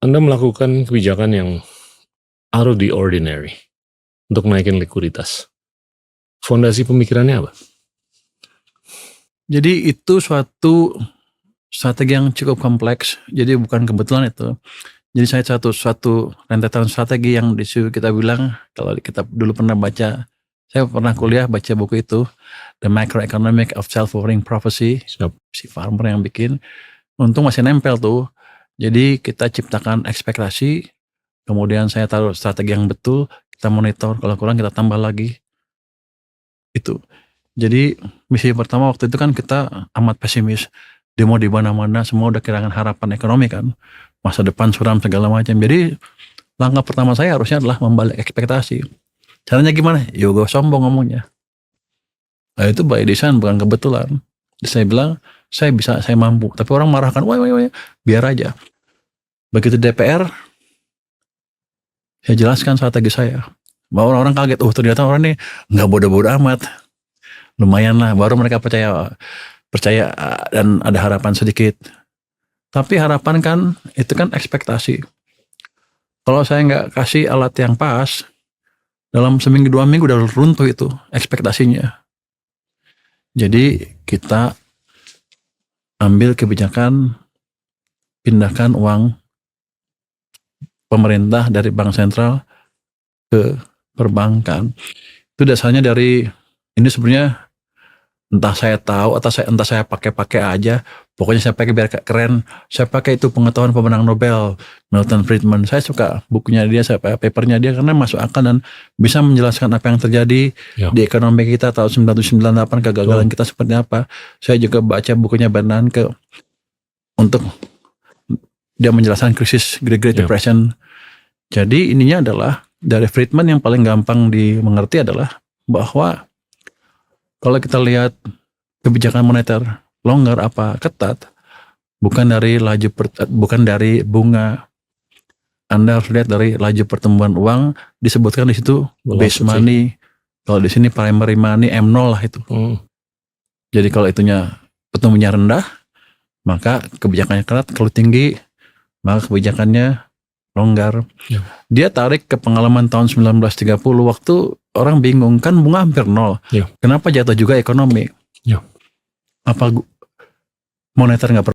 Anda melakukan kebijakan yang out of the ordinary untuk naikin likuiditas. Fondasi pemikirannya apa? Jadi itu suatu strategi yang cukup kompleks. Jadi bukan kebetulan itu. Jadi saya suatu rentetan strategi yang disitu kita bilang, kalau kita dulu pernah baca, saya pernah kuliah baca buku itu, The Macroeconomic of Self-Fulfilling Prophecy, si farmer yang bikin. Untung masih nempel tuh. Jadi kita ciptakan ekspektasi, kemudian saya taruh strategi yang betul, kita monitor, kalau kurang kita tambah lagi. Itu. Jadi misi pertama waktu itu kan kita amat pesimis. Demo di mana-mana, semua udah kehilangan harapan ekonomi kan. Masa depan suram segala macam. Jadi langkah pertama saya harusnya adalah membalik ekspektasi. Caranya gimana? Gue sombong ngomongnya. Nah itu by design, bukan kebetulan. Jadi saya bilang, saya mampu. Tapi orang marahkan, wah, biar aja. Begitu DPR, saya jelaskan strategi saya. Bahwa orang-orang kaget, ternyata orang ini nggak bodoh-bodoh amat. Lumayan lah, baru mereka percaya dan ada harapan sedikit. Tapi harapan kan, itu kan ekspektasi. Kalau saya nggak kasih alat yang pas, dalam seminggu 2 minggu udah runtuh itu ekspektasinya. Jadi kita ambil kebijakan, pindahkan uang pemerintah dari bank sentral ke perbankan. Itu dasarnya dari, ini sebenarnya entah saya tahu atau entah saya pakai aja, pokoknya saya pakai biar keren. Saya pakai itu pengetahuan pemenang Nobel, Milton Friedman. Saya suka bukunya dia, saya papernya dia karena masuk akal dan bisa menjelaskan apa yang terjadi di ekonomi kita tahun 1998, kegagalan kita seperti apa. Saya juga baca bukunya Bernanke untuk dia menjelaskan krisis Great Depression. Jadi ininya adalah dari Friedman yang paling gampang dimengerti adalah bahwa kalau kita lihat kebijakan moneter longgar apa ketat, bukan dari bunga. Anda harus lihat dari laju pertumbuhan uang, disebutkan di situ base money. Kalau di sini primary money M0 lah itu. Jadi kalau itunya pertumbuhannya rendah, maka kebijakannya ketat. Kalau tinggi, maka kebijakannya longgar. Dia tarik ke pengalaman tahun 1930 waktu orang bingung kan bunga hampir 0. Kenapa jatuh juga ekonomi? Apa moneter nggak